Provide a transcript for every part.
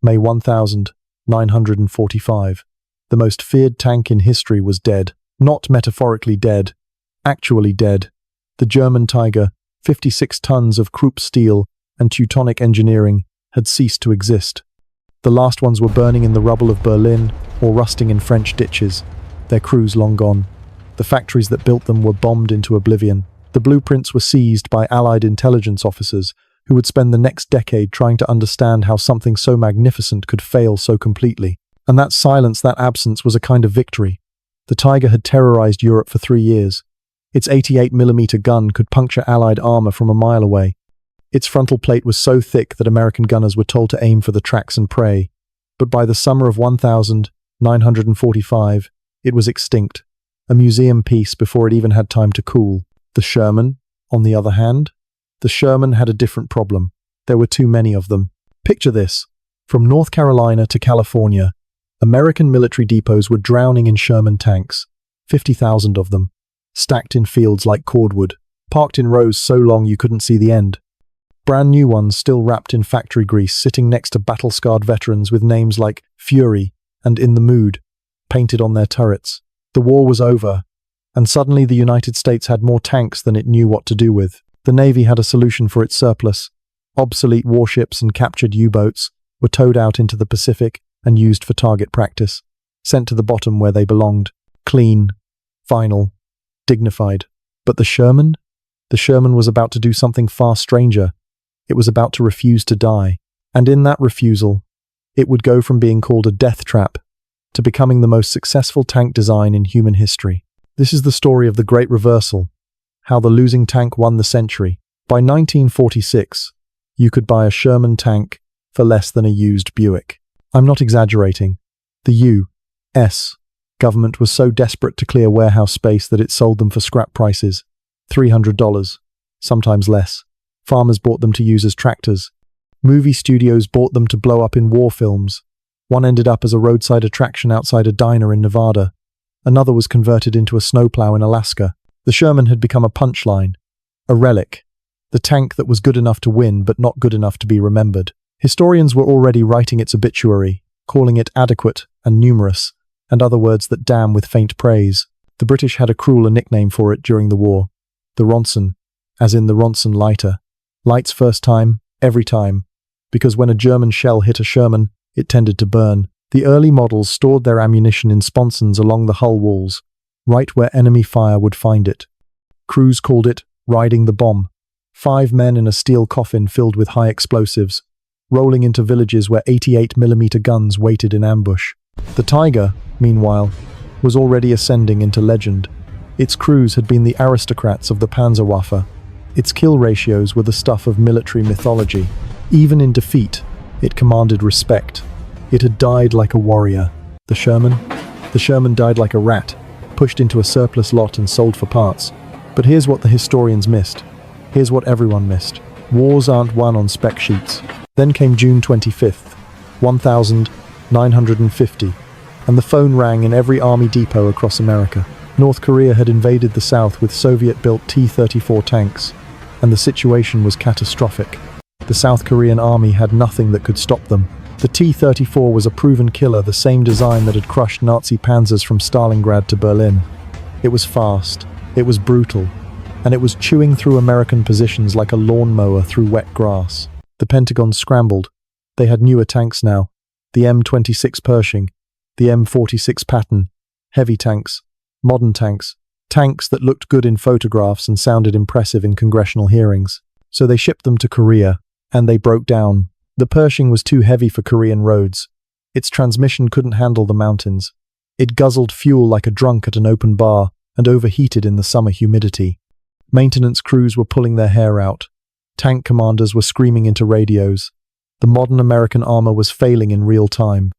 May 1945. The most feared tank in history was dead. Not metaphorically dead, actually dead. The German Tiger, 56 tons of Krupp steel and Teutonic engineering, had ceased to exist. The last ones were burning in the rubble of Berlin or rusting in French ditches, their crews long gone. The factories that built them were bombed into oblivion. The blueprints were seized by Allied intelligence officers who would spend the next decade trying to understand how something so magnificent could fail so completely. And that silence, that absence, was a kind of victory. The Tiger had terrorized Europe for 3 years. Its 88mm gun could puncture Allied armor from a mile away. Its frontal plate was so thick that American gunners were told to aim for the tracks and pray. But by the summer of 1945, it was extinct, a museum piece before it even had time to cool. The Sherman, on the other hand? The Sherman had a different problem. There were too many of them. Picture this. From North Carolina to California, American military depots were drowning in Sherman tanks, 50,000 of them, stacked in fields like cordwood, parked in rows so long you couldn't see the end. Brand new ones still wrapped in factory grease sitting next to battle-scarred veterans with names like Fury and In the Mood painted on their turrets. The war was over, and suddenly the United States had more tanks than it knew what to do with. The Navy had a solution for its surplus. Obsolete warships and captured U-boats were towed out into the Pacific and used for target practice, sent to the bottom where they belonged, clean, final, dignified. But the Sherman? The Sherman was about to do something far stranger. It was about to refuse to die. And in that refusal, it would go from being called a death trap to becoming the most successful tank design in human history. This is the story of the Great Reversal, how the losing tank won the century. By 1946, you could buy a Sherman tank for less than a used Buick. I'm not exaggerating. The U.S. government was so desperate to clear warehouse space that it sold them for scrap prices, $300, sometimes less. Farmers bought them to use as tractors. Movie studios bought them to blow up in war films. One ended up as a roadside attraction outside a diner in Nevada. Another was converted into a snowplow in Alaska. The Sherman had become a punchline, a relic, the tank that was good enough to win but not good enough to be remembered. Historians were already writing its obituary, calling it adequate and numerous, and other words that damn with faint praise. The British had a crueler nickname for it during the war, the Ronson, as in the Ronson lighter. Lights first time, every time, because when a German shell hit a Sherman, it tended to burn. The early models stored their ammunition in sponsons along the hull walls, right where enemy fire would find it. Crews called it riding the bomb. 5 men in a steel coffin filled with high explosives, rolling into villages where 88mm guns waited in ambush. The Tiger, meanwhile, was already ascending into legend. Its crews had been the aristocrats of the Panzerwaffe. Its kill ratios were the stuff of military mythology. Even in defeat, it commanded respect. It had died like a warrior. The Sherman? The Sherman died like a rat, pushed into a surplus lot and sold for parts. But here's what the historians missed. Here's what everyone missed. Wars aren't won on spec sheets. Then came June 25th, 1950, and the phone rang in every army depot across America. North Korea had invaded the South with Soviet-built T-34 tanks, and the situation was catastrophic. The South Korean army had nothing that could stop them. The T-34 was a proven killer, the same design that had crushed Nazi panzers from Stalingrad to Berlin. It was fast, it was brutal, and it was chewing through American positions like a lawnmower through wet grass. The Pentagon scrambled. They had newer tanks now, the M26 Pershing, the M46 Patton, heavy tanks, modern tanks, tanks that looked good in photographs and sounded impressive in congressional hearings. So they shipped them to Korea, and they broke down. The Pershing was too heavy for Korean roads. Its transmission couldn't handle the mountains. It guzzled fuel like a drunk at an open bar and overheated in the summer humidity. Maintenance crews were pulling their hair out. Tank commanders were screaming into radios. The modern American armor was failing in real time,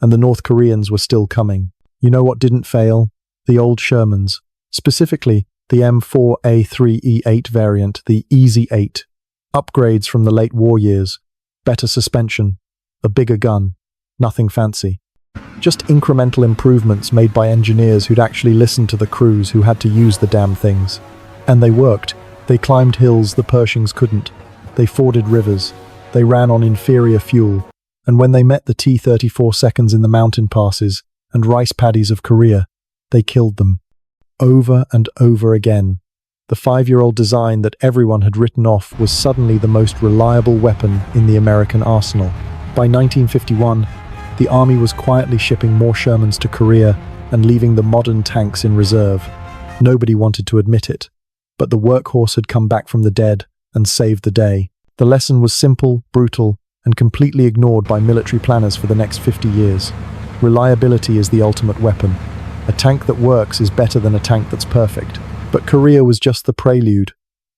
and the North Koreans were still coming. You know what didn't fail? The old Shermans. Specifically, the M4A3E8 variant, the Easy 8. Upgrades from the late war years. Better suspension. A bigger gun. Nothing fancy. Just incremental improvements made by engineers who'd actually listened to the crews who had to use the damn things. And they worked. They climbed hills the Pershings couldn't. They forded rivers. They ran on inferior fuel. And when they met the T-34 seconds in the mountain passes and rice paddies of Korea, they killed them. Over and over again. The 5-year-old design that everyone had written off was suddenly the most reliable weapon in the American arsenal. By 1951, the army was quietly shipping more Shermans to Korea and leaving the modern tanks in reserve. Nobody wanted to admit it, but the workhorse had come back from the dead and saved the day. The lesson was simple, brutal, and completely ignored by military planners for the next 50 years. Reliability is the ultimate weapon. A tank that works is better than a tank that's perfect. But Korea was just the prelude.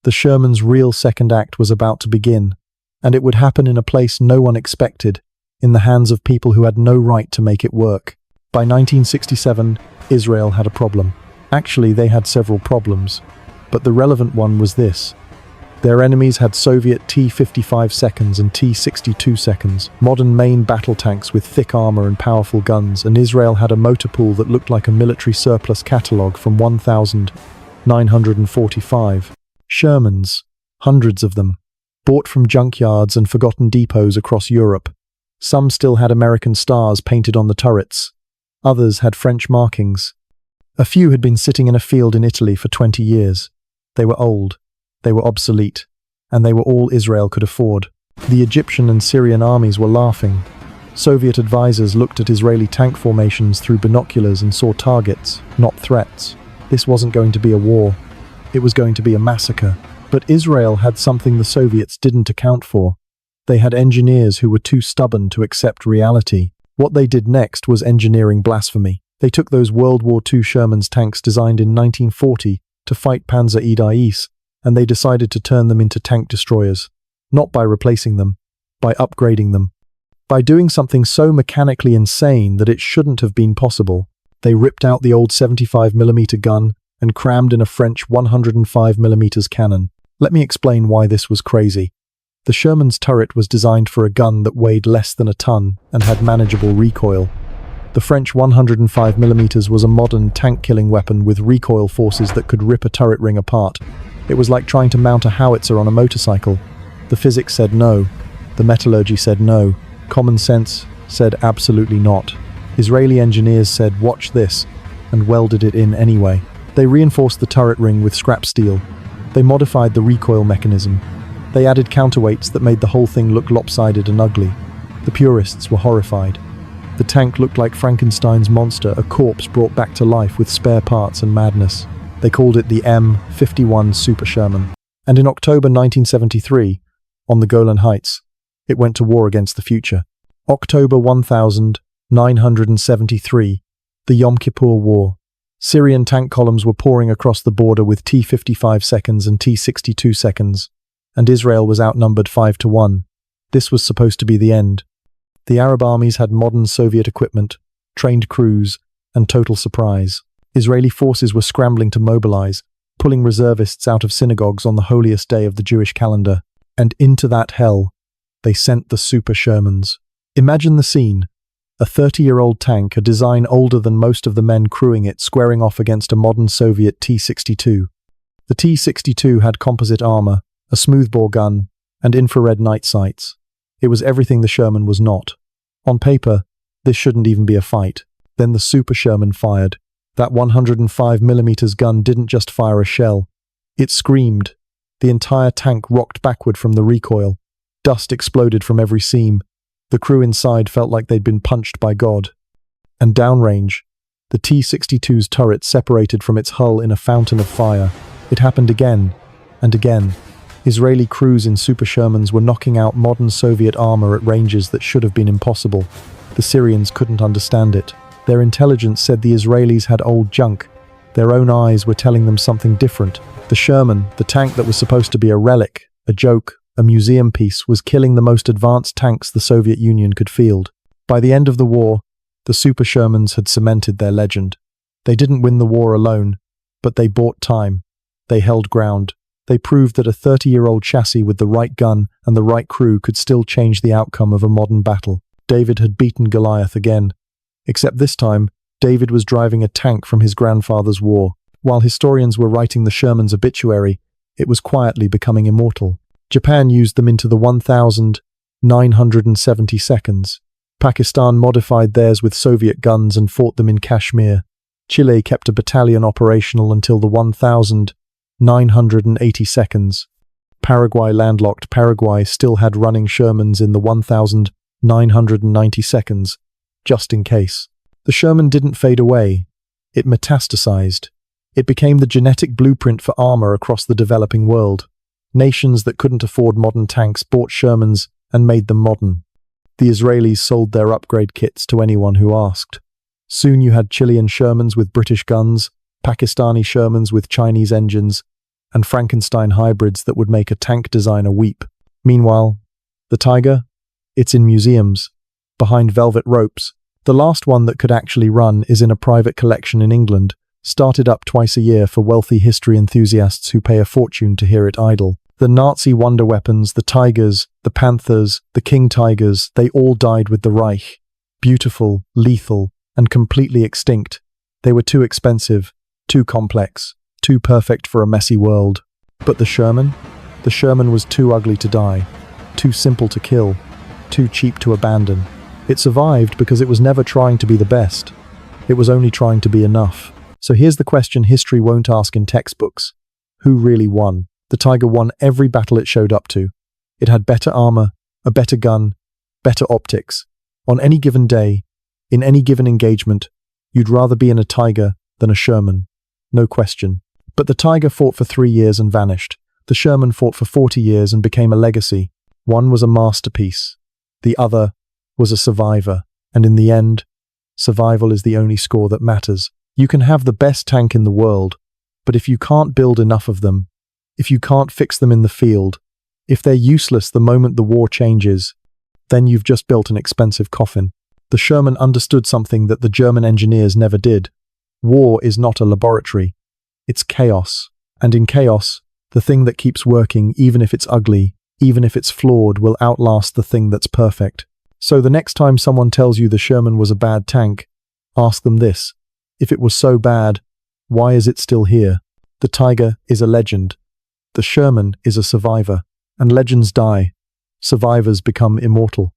The Sherman's real second act was about to begin, and it would happen in a place no one expected, in the hands of people who had no right to make it work. By 1967, Israel had a problem. Actually, they had several problems, but the relevant one was this. Their enemies had Soviet T-55 seconds and T-62 seconds, modern main battle tanks with thick armor and powerful guns, and Israel had a motor pool that looked like a military surplus catalogue from 1945. Shermans, hundreds of them, bought from junkyards and forgotten depots across Europe. Some still had American stars painted on the turrets. Others had French markings. A few had been sitting in a field in Italy for 20 years. They were old, they were obsolete, and they were all Israel could afford. The Egyptian and Syrian armies were laughing. Soviet advisors looked at Israeli tank formations through binoculars and saw targets, not threats. This wasn't going to be a war. It was going to be a massacre. But Israel had something the Soviets didn't account for. They had engineers who were too stubborn to accept reality. What they did next was engineering blasphemy. They took those World War II Sherman's tanks designed in 1940 to fight Panzer-Ais, and they decided to turn them into tank destroyers. Not by replacing them, by upgrading them. By doing something so mechanically insane that it shouldn't have been possible. They ripped out the old 75mm gun and crammed in a French 105mm cannon. Let me explain why this was crazy. The Sherman's turret was designed for a gun that weighed less than a ton and had manageable recoil. The French 105mm was a modern tank-killing weapon with recoil forces that could rip a turret ring apart. It was like trying to mount a howitzer on a motorcycle. The physics said no. The metallurgy said no. Common sense said absolutely not. Israeli engineers said, "Watch this," and welded it in anyway. They reinforced the turret ring with scrap steel. They modified the recoil mechanism. They added counterweights that made the whole thing look lopsided and ugly. The purists were horrified. The tank looked like Frankenstein's monster, a corpse brought back to life with spare parts and madness. They called it the M-51 Super Sherman. And in October 1973, on the Golan Heights, it went to war against the future. October 1973, the Yom Kippur War. Syrian tank columns were pouring across the border with T-55 seconds and T-62 seconds, and Israel was outnumbered 5-1. This was supposed to be the end. The Arab armies had modern Soviet equipment, trained crews, and total surprise. Israeli forces were scrambling to mobilize, pulling reservists out of synagogues on the holiest day of the Jewish calendar. And into that hell, they sent the Super Shermans. Imagine the scene. A 30-year-old tank, a design older than most of the men crewing it, squaring off against a modern Soviet T-62. The T-62 had composite armor, a smoothbore gun, and infrared night sights. It was everything the Sherman was not. On paper, this shouldn't even be a fight. Then the Super Sherman fired. That 105mm gun didn't just fire a shell. It screamed. The entire tank rocked backward from the recoil. Dust exploded from every seam. The crew inside felt like they'd been punched by God. And downrange, the T-62's turret separated from its hull in a fountain of fire. It happened again and again. Israeli crews in Super Shermans were knocking out modern Soviet armor at ranges that should have been impossible. The Syrians couldn't understand it. Their intelligence said the Israelis had old junk. Their own eyes were telling them something different. The Sherman, the tank that was supposed to be a relic, a joke, a museum piece, was killing the most advanced tanks the Soviet Union could field. By the end of the war, the Super Shermans had cemented their legend. They didn't win the war alone, but they bought time. They held ground. They proved that a 30-year-old chassis with the right gun and the right crew could still change the outcome of a modern battle. David had beaten Goliath again. Except this time, David was driving a tank from his grandfather's war. While historians were writing the Sherman's obituary, it was quietly becoming immortal. Japan used them into the 1945 970 seconds. Pakistan modified theirs with Soviet guns and fought them in Kashmir. Chile kept a battalion operational until the 1,980 seconds. Paraguay landlocked. Paraguay still had running Shermans in the 1,990 seconds, just in case. The Sherman didn't fade away. It metastasized. It became the genetic blueprint for armor across the developing world. Nations that couldn't afford modern tanks bought Shermans and made them modern. The Israelis sold their upgrade kits to anyone who asked. Soon you had Chilean Shermans with British guns, Pakistani Shermans with Chinese engines, and Frankenstein hybrids that would make a tank designer weep. Meanwhile, the Tiger? It's in museums, behind velvet ropes. The last one that could actually run is in a private collection in England, started up twice a year for wealthy history enthusiasts who pay a fortune to hear it idle. The Nazi wonder weapons, the Tigers, the Panthers, the King Tigers, they all died with the Reich. Beautiful, lethal, and completely extinct. They were too expensive, too complex, too perfect for a messy world. But the Sherman? The Sherman was too ugly to die, too simple to kill, too cheap to abandon. It survived because it was never trying to be the best. It was only trying to be enough. So here's the question history won't ask in textbooks. Who really won? The Tiger won every battle it showed up to. It had better armor, a better gun, better optics. On any given day, in any given engagement, you'd rather be in a Tiger than a Sherman. No question. But the Tiger fought for 3 years and vanished. The Sherman fought for 40 years and became a legacy. One was a masterpiece. The other was a survivor. And in the end, survival is the only score that matters. You can have the best tank in the world, but if you can't build enough of them, if you can't fix them in the field, if they're useless the moment the war changes, then you've just built an expensive coffin. The Sherman understood something that the German engineers never did. War is not a laboratory. It's chaos. And in chaos, the thing that keeps working, even if it's ugly, even if it's flawed, will outlast the thing that's perfect. So the next time someone tells you the Sherman was a bad tank, ask them this. If it was so bad, why is it still here? The Tiger is a legend. The Sherman is a survivor. And legends die. Survivors become immortal.